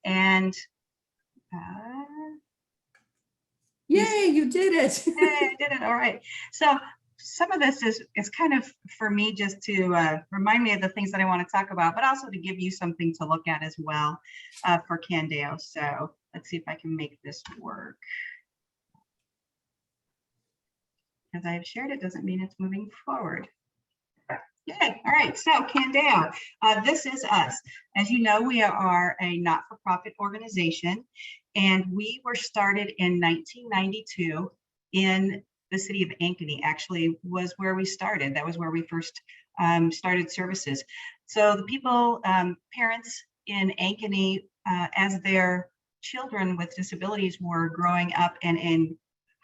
And yay, you did it. Hey, I did it. All right. So some of this is kind of for me just to remind me of the things that I want to talk about, but also to give you something to look at as well for Candeo. So let's see if I can make this work. As I've shared, it doesn't mean it's moving forward. Yay. All right, so Candeo, this is us. As you know, we are a not-for-profit organization, and we were started in 1992 in the city of Ankeny. Actually was where we started. That was where we first started services. So the people, parents in Ankeny, as their children with disabilities were growing up and in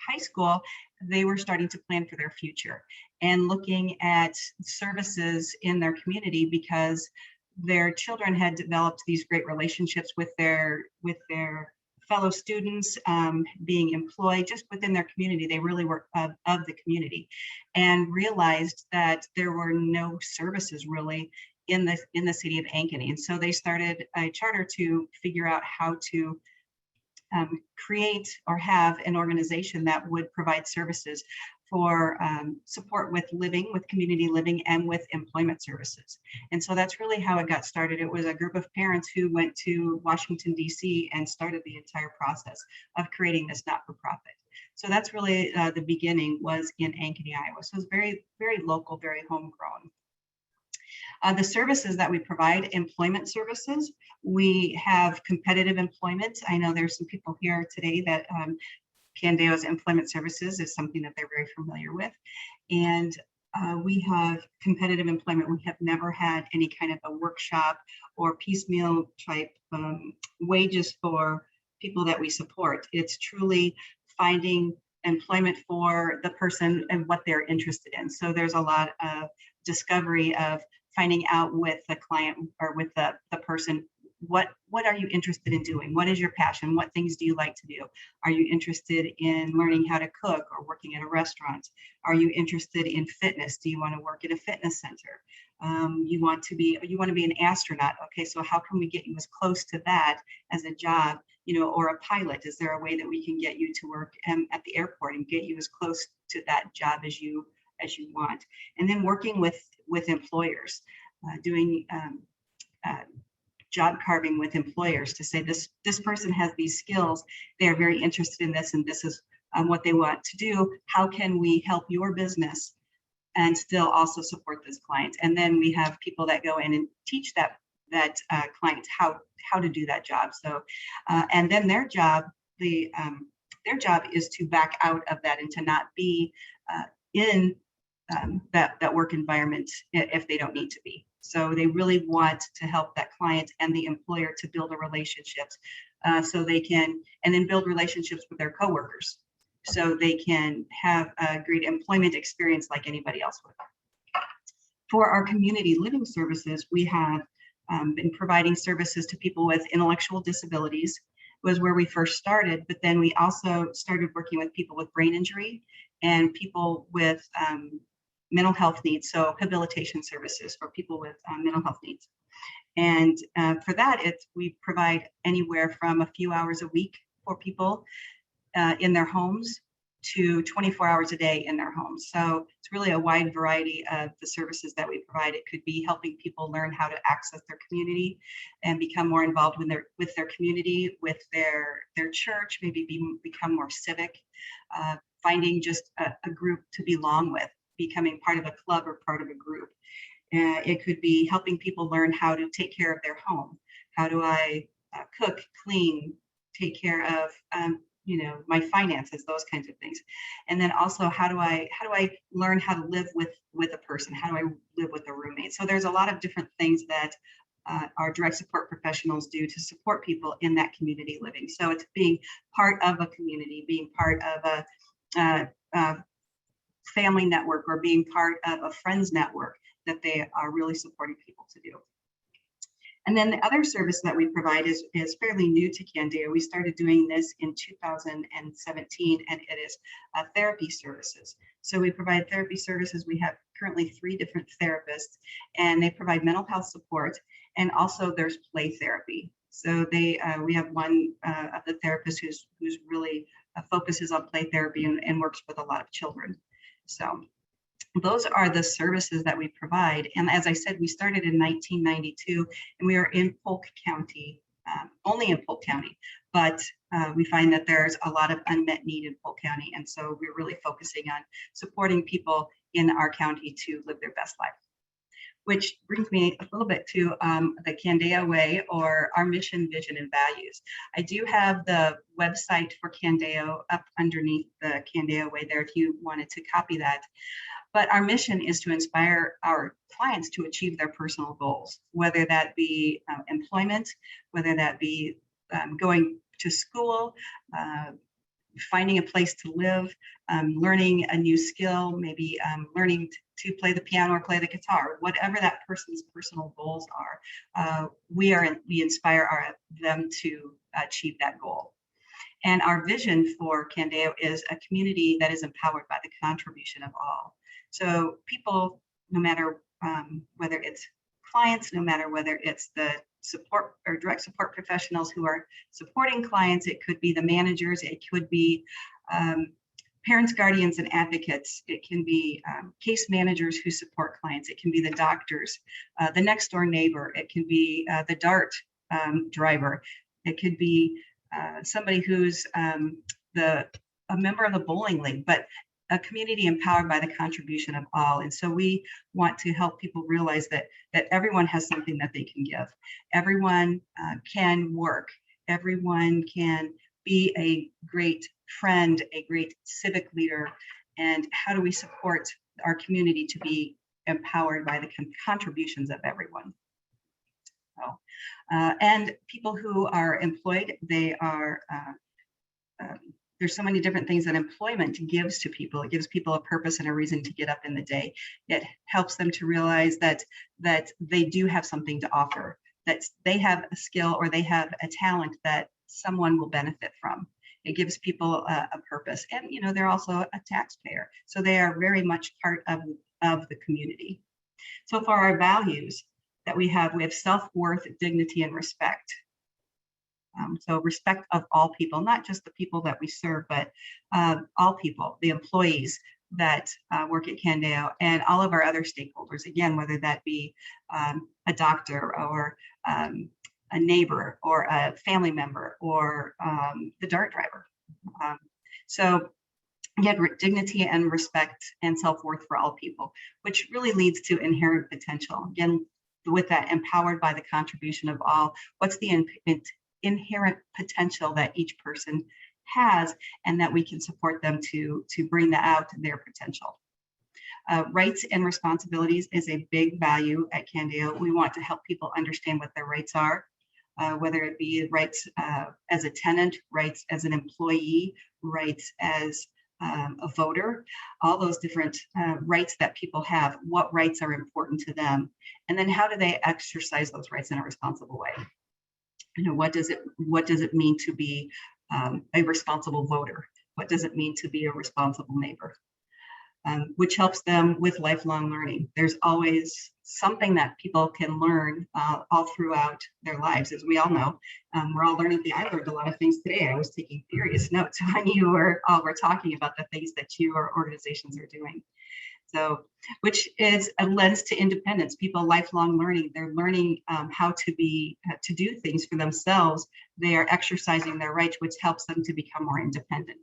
high school, they were starting to plan for their future and looking at services in their community because their children had developed these great relationships with their fellow students, being employed just within their community. They really were of the community, and realized that there were no services really in the city of Ankeny. And so they started a charter to figure out how to create or have an organization that would provide services for support with living, with community living, and with employment services. And so that's really how it got started. It was a group of parents who went to Washington, D.C. and started the entire process of creating this not-for-profit. So that's really the beginning, was in Ankeny, Iowa. So it's very, very local, very homegrown. The services that we provide, employment services, we have competitive employment. I know there's some people here today that Candeo's employment services is something that they're very familiar with. And we have competitive employment. We have never had any kind of a workshop or piecemeal type wages for people that we support. It's truly finding employment for the person and what they're interested in. So there's a lot of discovery of finding out with the client or with the person, what are you interested in doing? What is your passion? What things do you like to do? Are you interested in learning how to cook or working at a restaurant? Are you interested in fitness? Do you want to work at a fitness center? You want to be an astronaut. Okay, so how can we get you as close to that as a job, or a pilot? Is there a way that we can get you to work at the airport and get you as close to that job as you want? And then working with employers, doing job carving with employers to say this person has these skills, they are very interested in this, and this is what they want to do. How can we help your business and still also support this client? And then we have people that go in and teach that client how to do that job. So and then their job is to back out of that and to not be in that work environment if they don't need to be. So they really want to help that client and the employer to build a relationships, so they can, and then build relationships with their coworkers, so they can have a great employment experience like anybody else would. For our community living services, we have been providing services to people with intellectual disabilities. Was where we first started, but then we also started working with people with brain injury and people with mental health needs, so habilitation services for people with mental health needs. And for that, we provide anywhere from a few hours a week for people in their homes to 24 hours a day in their homes. So it's really a wide variety of the services that we provide. It could be helping people learn how to access their community and become more involved with their community, with their church, maybe become more civic, finding just a group to belong with, becoming part of a club or part of a group. It could be helping people learn how to take care of their home. How do I cook, clean, take care of my finances, those kinds of things. And then also, how do I learn how to live with a person? How do I live with a roommate? So there's a lot of different things that our direct support professionals do to support people in that community living. So it's being part of a community, being part of a family network, or being part of a friends network that they are really supporting people to do. And then the other service that we provide is fairly new to Candeo. We started doing this in 2017, and it is therapy services. So we provide therapy services. We have currently 3 different therapists, and they provide mental health support, and also there's play therapy. So we have one of the therapists who's really focuses on play therapy and works with a lot of children. So those are the services that we provide. And as I said, we started in 1992, and we are in Polk County, only in Polk County, but we find that there's a lot of unmet need in Polk County. And so we're really focusing on supporting people in our county to live their best life. Which brings me a little bit to the Candeo Way, or our mission, vision, and values. I do have the website for Candeo up underneath the Candeo Way there if you wanted to copy that. But our mission is to inspire our clients to achieve their personal goals, whether that be employment, whether that be going to school, finding a place to live, learning a new skill, maybe learning to play the piano or play the guitar, whatever that person's personal goals are. We inspire them to achieve that goal. And our vision for Candeo is a community that is empowered by the contribution of all. So people, no matter whether it's clients, no matter whether it's the support or direct support professionals who are supporting clients, it could be the managers, it could be parents, guardians, and advocates, it can be case managers who support clients, it can be the doctors, the next door neighbor, it can be the DART driver, it could be somebody who's a member of the bowling league, but a community empowered by the contribution of all. And so we want to help people realize that everyone has something that they can give. Everyone can work. Everyone can be a great friend, a great civic leader. And how do we support our community to be empowered by the contributions of everyone? So, and people who are employed, they are there's so many different things that employment gives to people. It gives people a purpose and a reason to get up in the day. It helps them to realize that they do have something to offer, that they have a skill or they have a talent that someone will benefit from. It gives people a purpose. And, you know, they're also a taxpayer. So they are very much part of the community. So for our values that we have self-worth, dignity, and respect. So respect of all people, not just the people that we serve, but all people, the employees that work at Candeo and all of our other stakeholders, again, whether that be a doctor or a neighbor or a family member or the DART driver. So again, dignity and respect and self-worth for all people, which really leads to inherent potential. Again, with that, empowered by the contribution of all, what's the inherent potential that each person has, and that we can support them to bring that out to their potential. Rights and responsibilities is a big value at Candeo. We want to help people understand what their rights are, whether it be rights as a tenant, rights as an employee, rights as a voter, all those different rights that people have, what rights are important to them, and then how do they exercise those rights in a responsible way? You know, what does it mean to be a responsible voter? What does it mean to be a responsible neighbor? Which helps them with lifelong learning. There's always something that people can learn all throughout their lives, as we all know. We're all learning. I learned a lot of things today. I was taking furious notes when you were talking about the things that your organizations are doing. So, which is a lens to independence. People lifelong learning. They're learning how to do things for themselves. They are exercising their rights, which helps them to become more independent.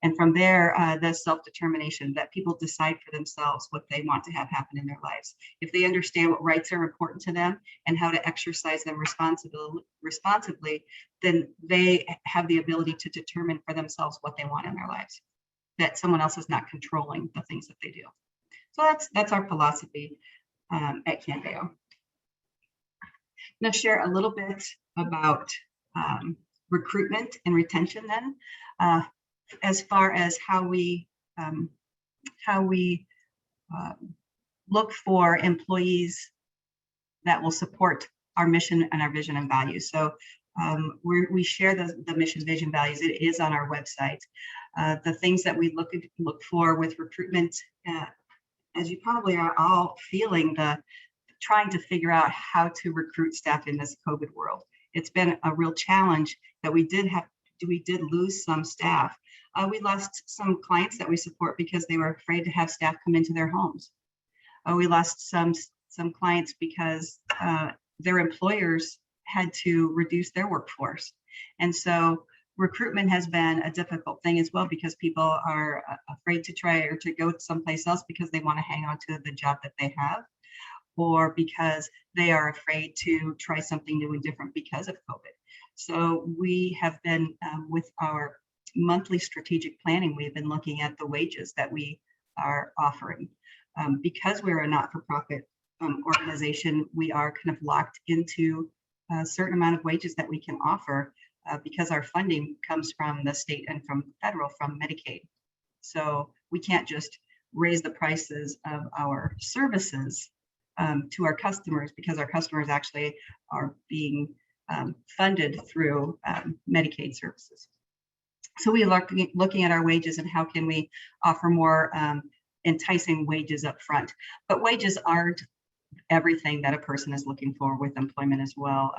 And from there, the self-determination, that people decide for themselves what they want to have happen in their lives. If they understand what rights are important to them and how to exercise them responsibly, then they have the ability to determine for themselves what they want in their lives, that someone else is not controlling the things that they do. So that's our philosophy at Candeo. I'm going to share a little bit about recruitment and retention then. As far as how we look for employees that will support our mission and our vision and values. So we share the mission, vision, values. It is on our website. The things that we look for with recruitment, as you probably are all feeling, trying to figure out how to recruit staff in this COVID world. it's been a real challenge that we did lose some staff. We lost some clients that we support because they were afraid to have staff come into their homes. We lost some clients because their employers had to reduce their workforce. And so recruitment has been a difficult thing as well, because people are afraid to try or to go someplace else because they want to hang on to the job that they have, or because they are afraid to try something new and different because of COVID. So we have been, with our monthly strategic planning, we've been looking at the wages that we are offering. Because we're a not-for-profit organization, we are kind of locked into a certain amount of wages that we can offer, because our funding comes from the state and from federal, from Medicaid. So we can't just raise the prices of our services to our customers, because our customers actually are being funded through Medicaid services. So we are looking at our wages and how can we offer more enticing wages up front. But wages aren't everything that a person is looking for with employment as well.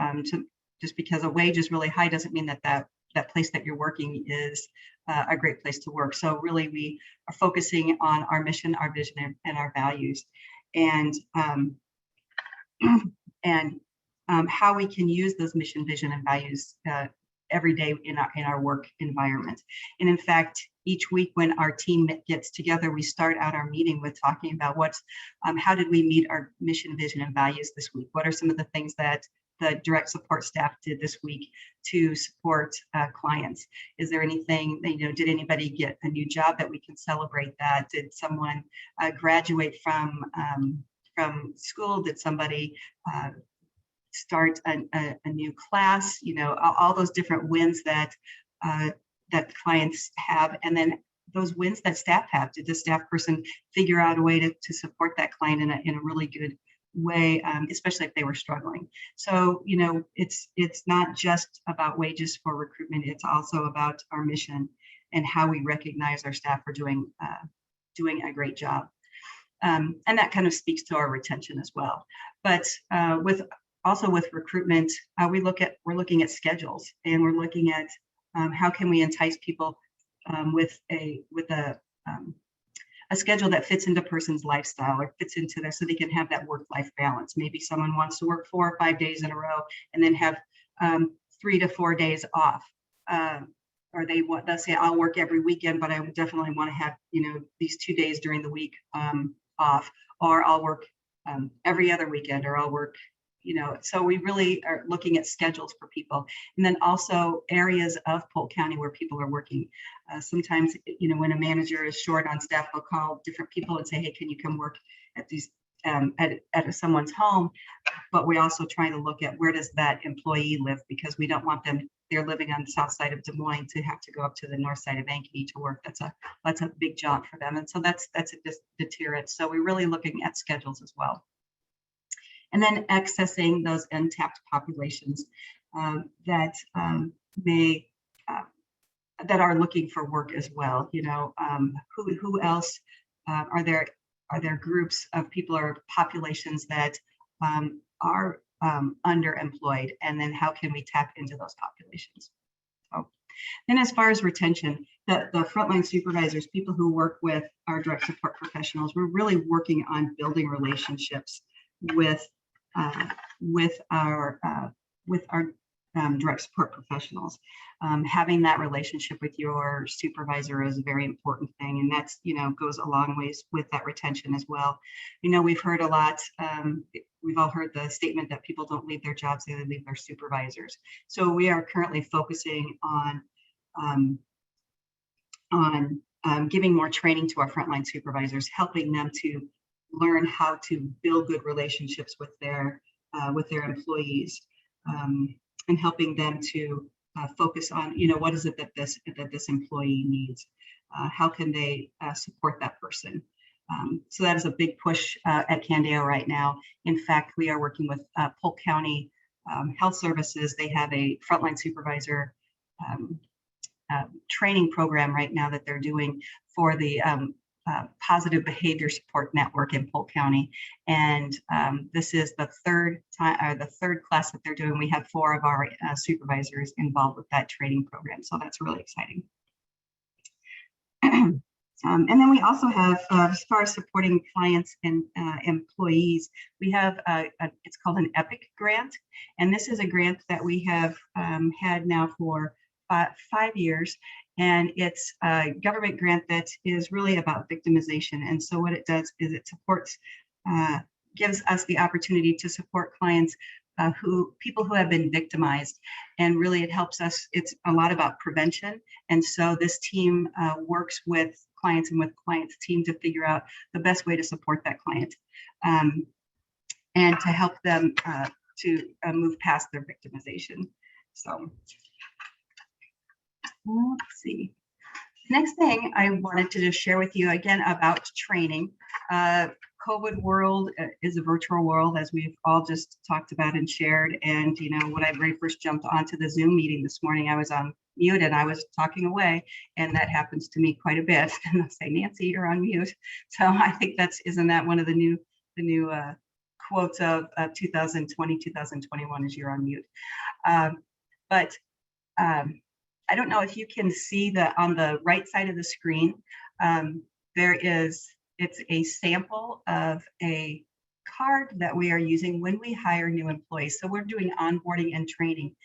Just because a wage is really high doesn't mean that place that you're working is a great place to work. So really, we are focusing on our mission, our vision, and our values, and how we can use those mission, vision, and values every day in our work environment. And in fact, each week when our team gets together, we start out our meeting with talking about how did we meet our mission, vision, and values this week? What are some of the things that the direct support staff did this week to support clients? Is there anything, did anybody get a new job that we can celebrate that? Did someone graduate from school? Did somebody start a new class? All those different wins that clients have, and then those wins that staff have. Did the staff person figure out a way to support that client in a really good way, especially if they were struggling? So it's not just about wages for recruitment, it's also about our mission and how we recognize our staff for doing a great job, and that kind of speaks to our retention as well. But with recruitment, we're looking at schedules, and we're looking at how can we entice people with a schedule that fits into a person's lifestyle or fits into so they can have that work-life balance. Maybe someone wants to work 4 or 5 days in a row and then have 3 to 4 days off. Or they'll say, I'll work every weekend, but I definitely want to have, these 2 days during the week off, or I'll work every other weekend, or I'll work, so we really are looking at schedules for people. And then also areas of Polk County where people are working. Sometimes, when a manager is short on staff, they'll call different people and say, hey, can you come work at these at someone's home? But we're also trying to look at where does that employee live, because we don't want them, they're living on the south side of Des Moines, to have to go up to the north side of Ankeny to work. That's a big jaunt for them. And so that's a deterrent. So we're really looking at schedules as well. And then accessing those untapped populations that are looking for work as well. Who else are there groups of people or populations that are underemployed, and then how can we tap into those populations? So, then as far as retention, the frontline supervisors, people who work with our direct support professionals, we're really working on building relationships with our direct support professionals. Having that relationship with your supervisor is a very important thing, and that's goes a long ways with that retention as well. We've heard a lot. We've all heard the statement that people don't leave their jobs; they leave their supervisors. So we are currently focusing on giving more training to our frontline supervisors, helping them to learn how to build good relationships with their employees, and helping them to focus on what is it that this employee needs, how can they support that person. So that is a big push at Candeo right now. In fact, we are working with Polk County Health Services. They have a frontline supervisor training program right now that they're doing for the positive behavior support network in Polk County. And this is the third class that they're doing. We have 4 of our supervisors involved with that training program. So that's really exciting. And then we also have, as far as supporting clients and employees, we have it's called an EPIC grant. And this is a grant that we have had now for 5 years. And it's a government grant that is really about victimization. And so what it does is it supports, gives us the opportunity to support clients people who have been victimized. And really it helps us, it's a lot about prevention. And so this team works with clients and with clients' team to figure out the best way to support that client and to help them to move past their victimization. So let's see. Next thing I wanted to just share with you again about training. COVID world is a virtual world, as we've all just talked about and shared. And you know, when I very first jumped onto the Zoom meeting this morning, I was on mute and I was talking away, and that happens to me quite a bit. And I'll say, Nancy, you're on mute. So I think isn't that one of the new quotes of 2020, 2021 is you're on mute. But I don't know if you can see on the right side of the screen, it's a sample of a card that we are using when we hire new employees. So we're doing onboarding and training,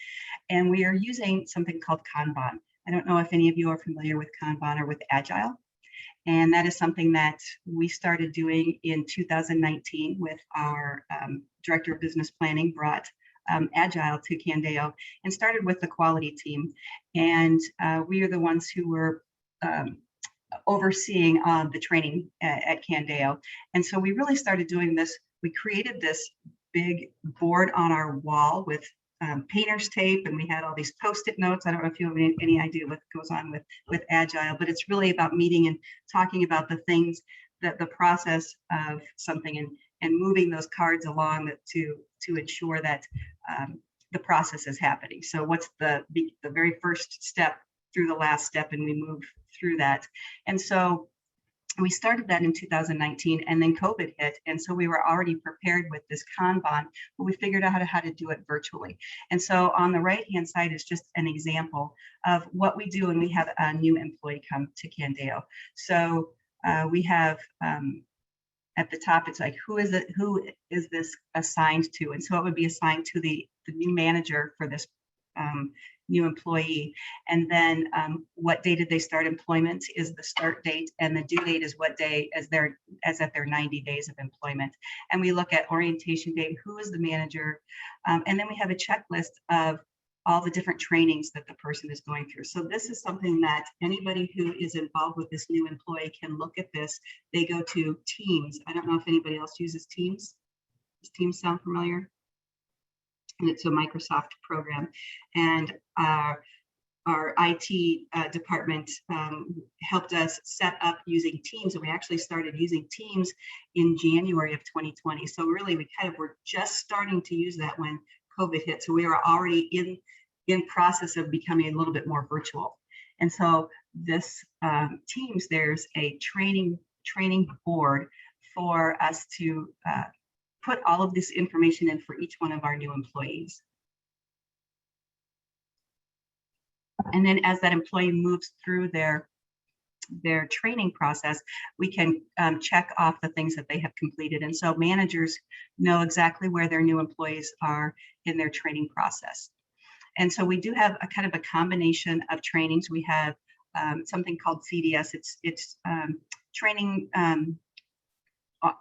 and we are using something called Kanban. I don't know if any of you are familiar with Kanban or with Agile. And that is something that we started doing in 2019 with our Director of Business Planning, brought Agile to Candeo and started with the quality team. And we are the ones who were overseeing the training at Candeo. And so we really started doing this. We created this big board on our wall with painter's tape, and we had all these Post-it notes. I don't know if you have any idea what goes on with Agile, but it's really about meeting and talking about the things, that the process of something, and moving those cards along to ensure that the process is happening. So what's the very first step through the last step, and we move through that. And so we started that in 2019, and then COVID hit. And so we were already prepared with this Kanban, but we figured out how to do it virtually. And so on the right-hand side is just an example of what we do when we have a new employee come to Candeo. So we have at the top, it's like, who is this assigned to? And so it would be assigned to the new manager for this new employee. And then what day did they start employment is the start date, and the due date is what day as at their 90 days of employment. And we look at orientation date, who is the manager, and then we have a checklist of all the different trainings that the person is going through. So this is something that anybody who is involved with this new employee can look at this. They go to Teams. I don't know if anybody else uses Teams. Does Teams sound familiar? And it's a Microsoft program. And our IT department helped us set up using Teams, and we actually started using Teams in January of 2020. So really, we kind of were just starting to use that when COVID hit. So we were already in process of becoming a little bit more virtual. And so this Teams, there's a training board for us to put all of this information in for each one of our new employees. And then as that employee moves through their training process, we can check off the things that they have completed. And so managers know exactly where their new employees are in their training process. And so we do have a kind of a combination of trainings. We have something called CDS. It's training,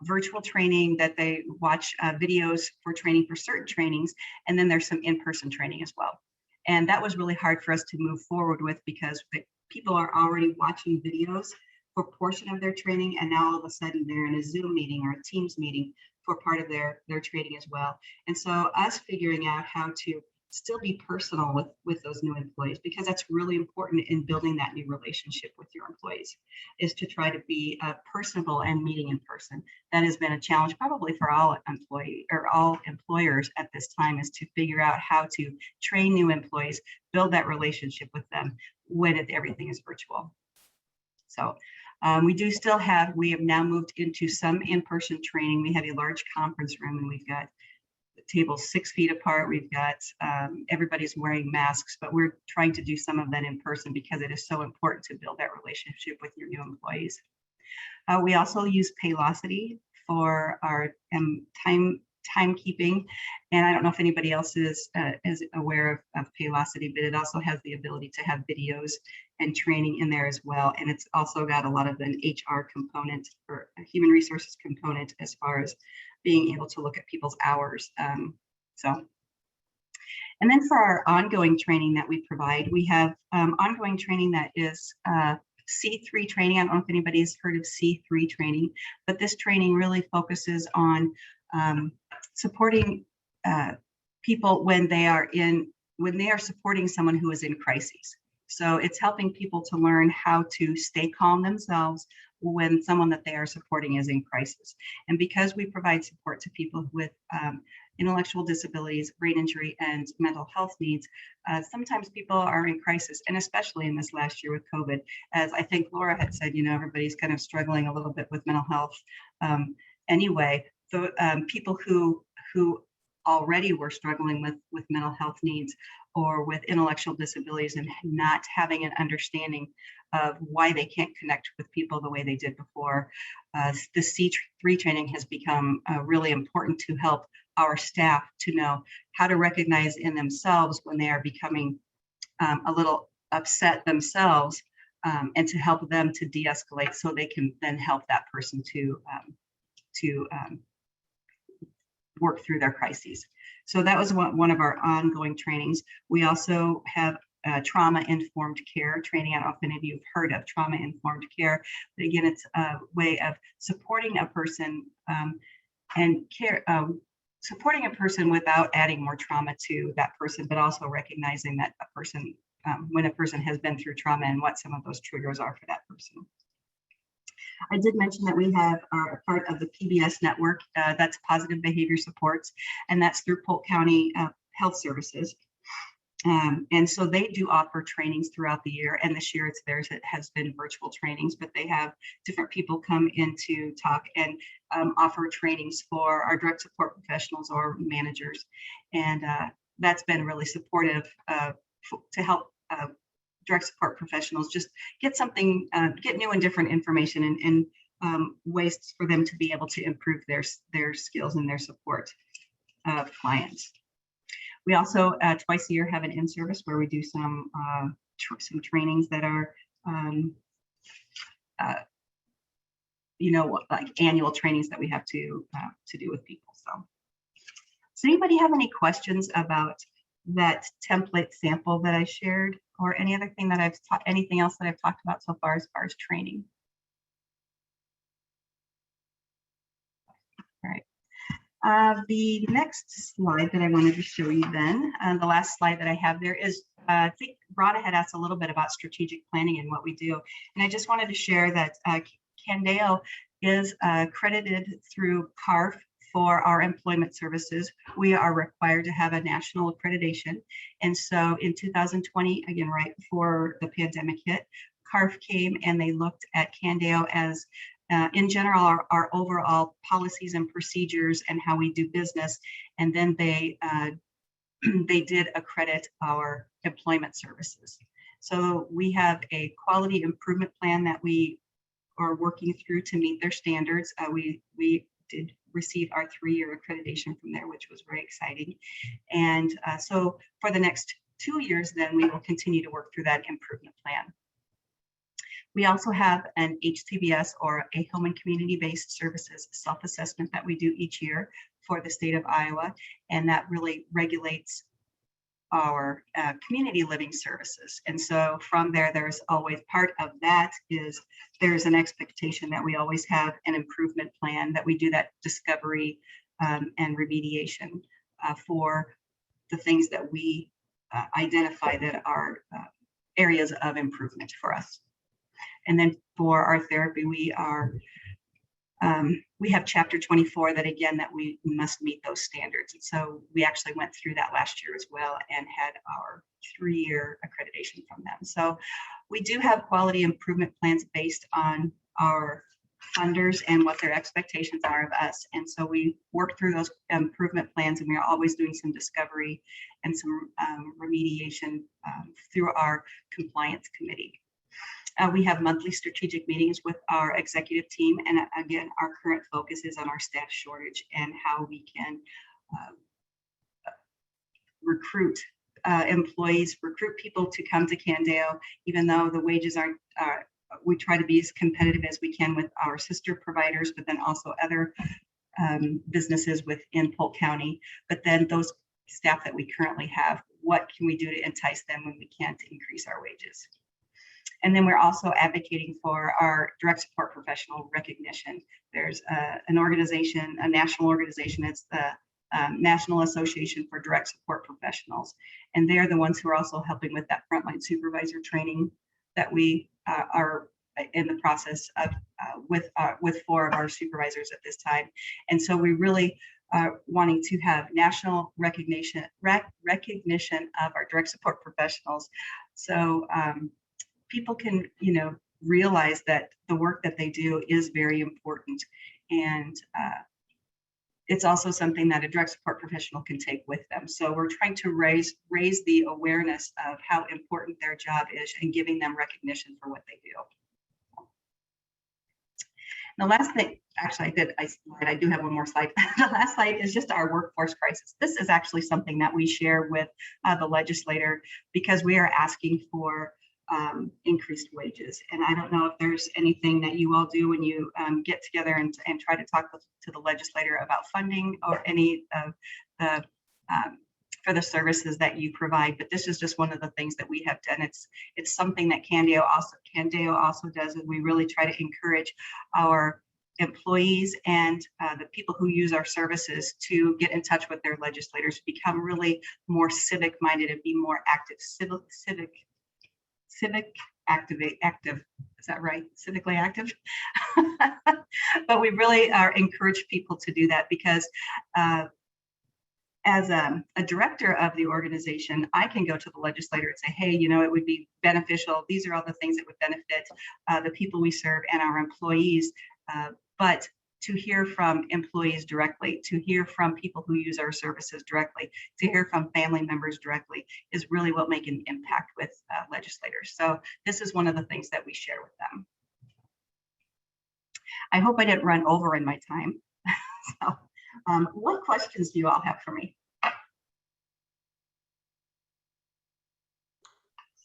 virtual training that they watch videos for training for certain trainings. And then there's some in-person training as well. And that was really hard for us to move forward with, because people are already watching videos for a portion of their training, and now all of a sudden they're in a Zoom meeting or a Teams meeting for part of their training as well. And so us figuring out how to still be personal with those new employees, because that's really important in building that new relationship with your employees, is to try to be personable and meeting in person. That has been a challenge probably for all employers at this time, is to figure out how to train new employees, build that relationship with them when everything is virtual. So We have now moved into some in-person training. We have a large conference room and we've got the tables 6 feet apart. We've got everybody's wearing masks, but we're trying to do some of that in person because it is so important to build that relationship with your new employees. We also use Paylocity for our timekeeping, and I don't know if anybody else is aware of Paylocity, but it also has the ability to have videos and training in there as well, and it's also got a lot of an HR component or a human resources component as far as being able to look at people's hours. And then for our ongoing training that we provide, we have ongoing training that is C3 training. I don't know if anybody's heard of C3 training, but this training really focuses on supporting people when they are supporting someone who is in crises. So it's helping people to learn how to stay calm themselves when someone that they are supporting is in crisis. And because we provide support to people with intellectual disabilities, brain injury, and mental health needs, sometimes people are in crisis, and especially in this last year with COVID, as I think Laura had said, everybody's kind of struggling a little bit with mental health anyway. So people who already were struggling with mental health needs or with intellectual disabilities and not having an understanding of why they can't connect with people the way they did before. The C3 training has become really important to help our staff to know how to recognize in themselves when they are becoming a little upset themselves, and to help them to de-escalate so they can then help that person to work through their crises. So that was one of our ongoing trainings. We also have trauma-informed care training. I don't know if any of you have heard of trauma-informed care, but again, it's a way of supporting a person supporting a person without adding more trauma to that person, but also recognizing that a person, when a person has been through trauma and what some of those triggers are for that person. I did mention that we are a part of the PBS network, that's Positive Behavior Supports, and that's through Polk County Health Services. And so they do offer trainings throughout the year, and this year it has been virtual trainings, but they have different people come in to talk and offer trainings for our direct support professionals or managers. And that's been really supportive to help direct support professionals just get new and different information and ways for them to be able to improve their skills and their support of clients. We also twice a year have an in-service where we do some trainings that are like annual trainings that we have to do with people. So does anybody have any questions about that template sample that I shared, or any other thing that anything else that I've talked about so far as training? All right. The next slide that I wanted to show you then, the last slide that I have there is, I think Rana had asked a little bit about strategic planning and what we do. And I just wanted to share that Candeo is accredited through CARF for our employment services. We are required to have a national accreditation. And so in 2020, again, right before the pandemic hit, CARF came and they looked at Candeo as in general, our overall policies and procedures and how we do business. And then they did accredit our employment services. So we have a quality improvement plan that we are working through to meet their standards. We did receive our 3-year accreditation from there, which was very exciting. And so for the next 2 years, then we will continue to work through that improvement plan. We also have an HCBS, or a home and community-based services self-assessment that we do each year for the state of Iowa, and that really regulates our community living services. And so from there's always part of that is there's an expectation that we always have an improvement plan, that we do that discovery and remediation for the things that we identify that are areas of improvement for us. And then for our therapy, we have chapter 24 that, again, that we must meet those standards. And so we actually went through that last year as well and had our 3-year accreditation from them. So we do have quality improvement plans based on our funders and what their expectations are of us. And so we work through those improvement plans, and we are always doing some discovery and some remediation through our compliance committee. We have monthly strategic meetings with our executive team. And again, our current focus is on our staff shortage and how we can recruit employees, recruit people to come to Candeo, even though the wages aren't, we try to be as competitive as we can with our sister providers, but then also other businesses within Polk County. But then those staff that we currently have, what can we do to entice them when we can't increase our wages? And then we're also advocating for our direct support professional recognition. There's an organization, a national organization, it's the National Association for Direct Support Professionals. And they're the ones who are also helping with that frontline supervisor training that we are in the process of with 4 of our supervisors at this time. And so we really are wanting to have national recognition of our direct support professionals. So people can, realize that the work that they do is very important. And it's also something that a direct support professional can take with them. So we're trying to raise the awareness of how important their job is and giving them recognition for what they do. The last thing, actually I do have one more slide. The last slide is just our workforce crisis. This is actually something that we share with the legislator because we are asking for increased wages. And I don't know if there's anything that you all do when you get together and try to talk to the legislator about funding or any of the for the services that you provide, but this is just one of the things that we have done. It's something that Candeo also does, and we really try to encourage our employees and the people who use our services to get in touch with their legislators, become really more civic minded and be more active, active. Is that right? Civically active. But we really encourage people to do that because as a director of the organization, I can go to the legislator and say, hey, it would be beneficial. These are all the things that would benefit the people we serve and our employees. But to hear from employees directly, to hear from people who use our services directly, to hear from family members directly is really what makes an impact with legislators. So this is one of the things that we share with them. I hope I didn't run over in my time. So, what questions do you all have for me?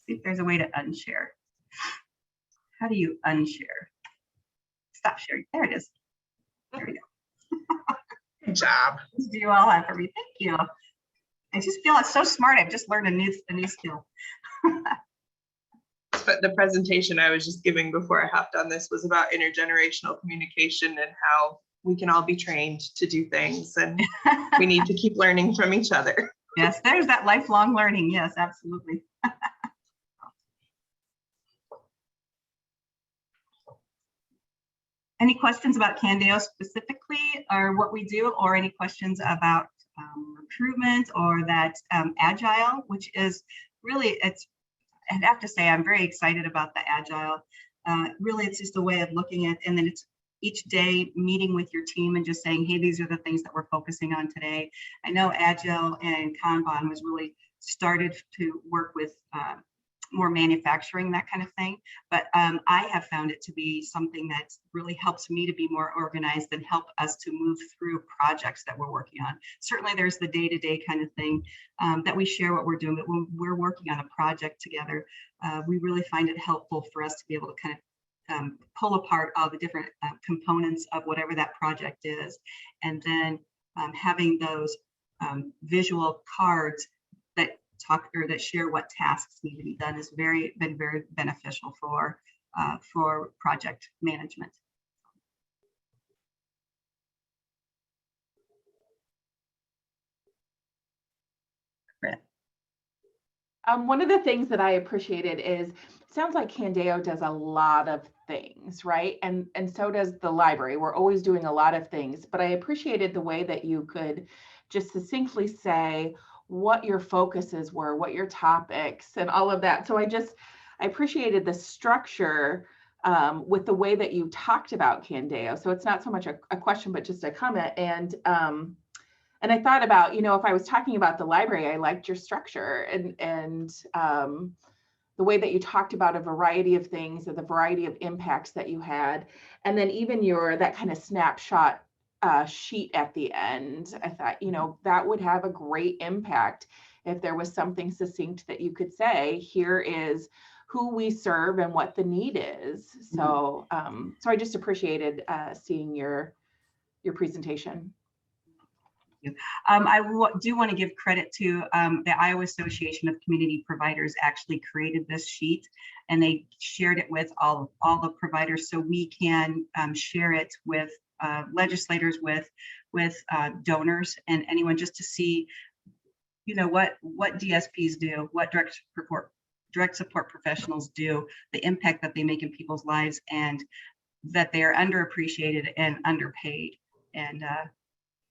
See if there's a way to unshare. How do you unshare? Stop sharing. There it is. There we go. Good job. What do you all have for me? Thank you. I just feel it's so smart. I've just learned a new skill. But the presentation I was just giving before I hopped on this was about intergenerational communication and how we can all be trained to do things, and we need to keep learning from each other. Yes, there's that lifelong learning. Yes, absolutely. Any questions about Candeo specifically, or what we do, or any questions about recruitment or that Agile, which is really, I have to say, I'm very excited about the Agile. Really, it's just a way of looking at, and then it's each day meeting with your team and just saying, hey, these are the things that we're focusing on today. I know Agile and Kanban was really started to work with more manufacturing, that kind of thing. But I have found it to be something that really helps me to be more organized and help us to move through projects that we're working on. Certainly there's the day-to-day kind of thing that we share what we're doing, but when we're working on a project together, we really find it helpful for us to be able to kind of pull apart all the different components of whatever that project is. And then having those visual cards that talk or that share what tasks need to be done has been very beneficial for project management. One of the things that I appreciated is, sounds like Candeo does a lot of things, right? And so does the library. We're always doing a lot of things, but I appreciated the way that you could just succinctly say what your focuses were, what your topics and all of that. So I appreciated the structure with the way that you talked about Candeo. So it's not so much a question, but just a comment. And I thought about, you know, if I was talking about the library, I liked your structure and the way that you talked about a variety of things and the variety of impacts that you had. And then even that kind of snapshot sheet at the end, I thought, you know, that would have a great impact if there was something succinct that you could say, here is who we serve and what the need is. So, so I just appreciated seeing your presentation. I do want to give credit to the Iowa Association of Community Providers actually created this sheet, and they shared it with all the providers so we can share it with legislators, with donors and anyone, just to see, you know, what DSPs do, what direct support professionals do, the impact that they make in people's lives, and that they are underappreciated and underpaid, and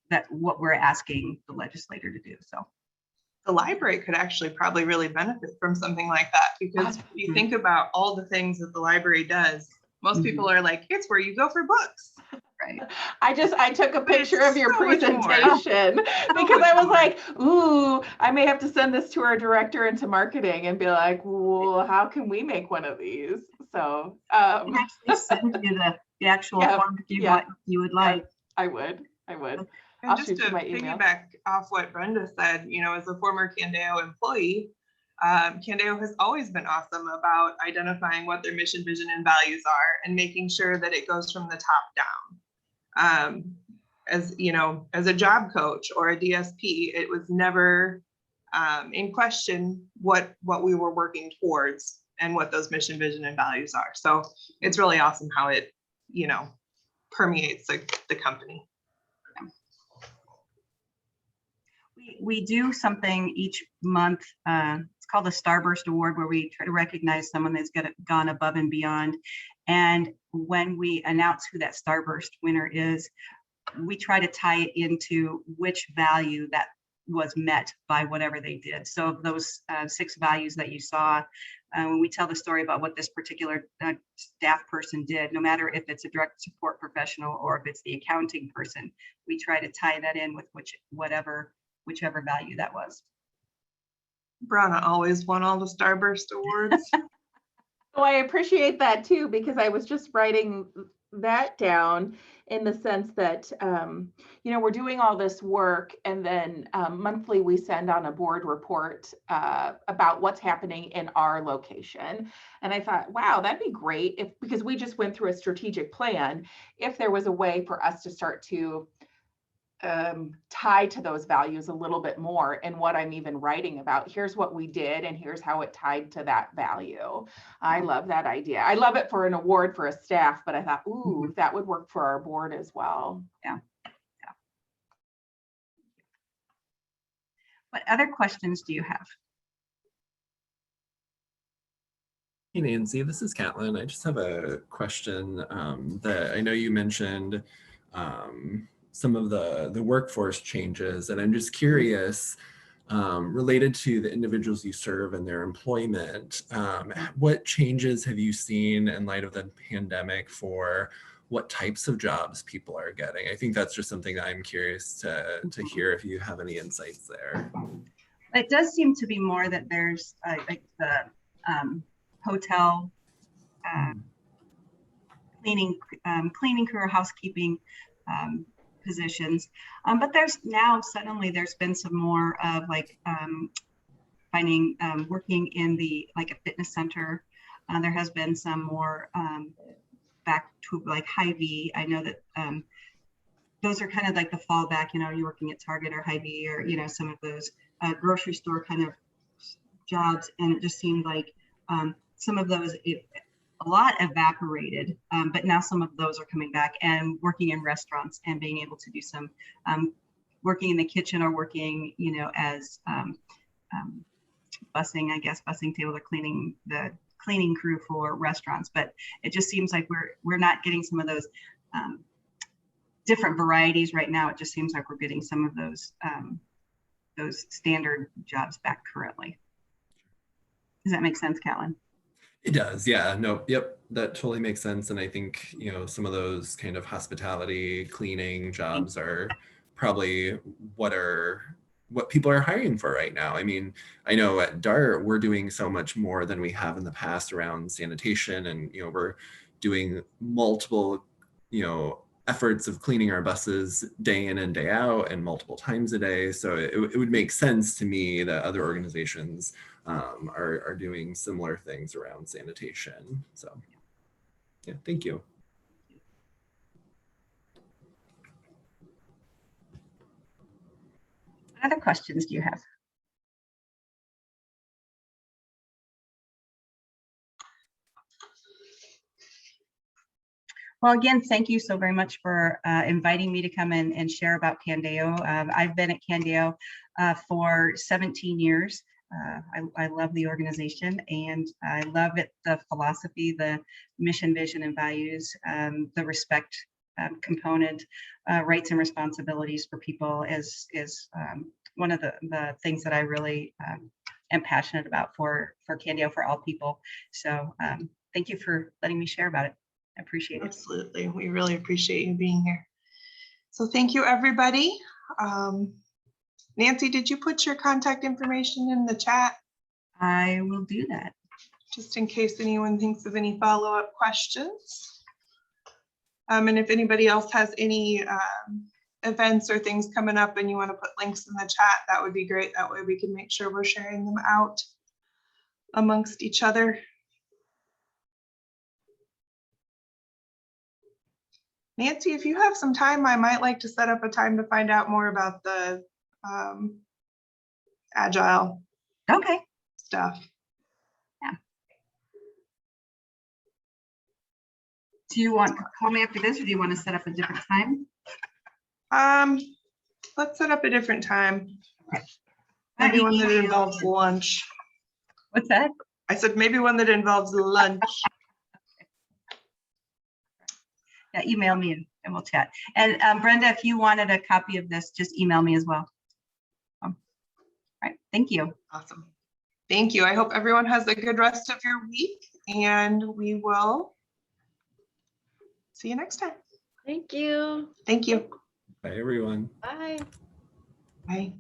that what we're asking the legislator to do. So the library could actually probably really benefit from something like that, because you think about all the things that the library does. Most people are like, it's where you go for books. right. I took a picture of your so much more. presentation because I was like, ooh, I may have to send this to our director into marketing and be like, well, how can we make one of these? So I can actually send you the actual form if you would like. I would. And I'll just shoot to you my email. piggyback off what Brenda said, you know, as a former Candeo employee, Candeo has always been awesome about identifying what their mission, vision, and values are and making sure that it goes from the top down. As you know, as a job coach or a DSP, it was never in question what we were working towards and what those mission, vision, and values are. So it's really awesome how it, you know, permeates the company. We do something each month. It's called the Starburst Award, where we try to recognize someone that's gone above and beyond. And when we announce who that Starburst winner is, we try to tie it into which value that was met by whatever they did. So of those 6 values that you saw, when we tell the story about what this particular staff person did, no matter if it's a direct support professional or if it's the accounting person, we try to tie that in with whichever value that was. Brana always won all the Starburst awards. So I appreciate that too, because I was just writing that down in the sense that, you know, we're doing all this work, and then monthly we send on a board report about what's happening in our location. And I thought, wow, that'd be great because we just went through a strategic plan, if there was a way for us to start to tie to those values a little bit more in what I'm even writing about. Here's what we did and here's how it tied to that value. I love that idea. I love it for an award for a staff, but I thought, ooh, that would work for our board as well. Yeah. What other questions do you have? Hey Nancy, this is Catlin. I just have a question that I know you mentioned some of the workforce changes, and I'm just curious, related to the individuals you serve and their employment, what changes have you seen in light of the pandemic for what types of jobs people are getting? I think that's just something I'm curious to hear if you have any insights there. It does seem to be more that there's like the hotel, cleaning crew or housekeeping positions, but there's been some more of like finding working in like a fitness center. There has been some more back to like Hy-Vee. I know that those are kind of like the fallback, you know, you're working at Target or Hy-Vee or, you know, some of those grocery store kind of jobs. And it just seemed like some of those, a lot evaporated, but now some of those are coming back, and working in restaurants and being able to do some working in the kitchen or working, you know, as bussing tables or cleaning the cleaning crew for restaurants. But it just seems like we're not getting some of those different varieties right now. It just seems like we're getting some of those standard jobs back currently. Does that make sense, Catlin? It does, yeah. No, yep, that totally makes sense. And I think, some of those kind of hospitality, cleaning jobs are probably what people are hiring for right now. I mean, I know at DART, we're doing so much more than we have in the past around sanitation, and we're doing multiple, efforts of cleaning our buses day in and day out and multiple times a day. So it would make sense to me that other organizations are doing similar things around sanitation. So yeah, thank you. What other questions do you have? Well, again, thank you so very much for inviting me to come in and share about Candeo. I've been at Candeo for 17 years. I love the organization, and I love it, the philosophy, the mission, vision, and values, the respect component, rights and responsibilities for people is one of the things that I really am passionate about for Candeo, for all people. So thank you for letting me share about it. I appreciate it. Absolutely. We really appreciate you being here. So thank you, everybody. Nancy, did you put your contact information in the chat? I will do that. Just in case anyone thinks of any follow-up questions. And if anybody else has any events or things coming up and you want to put links in the chat, that would be great. That way we can make sure we're sharing them out amongst each other. Nancy, if you have some time, I might like to set up a time to find out more about the agile stuff. Yeah. Do you want to call me after this, or do you want to set up a different time? Let's set up a different time. Okay. Maybe one that involves lunch. What's that? I said maybe one that involves lunch. Yeah, email me and we'll chat. And Brenda, if you wanted a copy of this, just email me as well. All right, thank you. Awesome. Thank you. I hope everyone has a good rest of your week, and we will see you next time. Thank you. Thank you. Bye, everyone. Bye. Bye.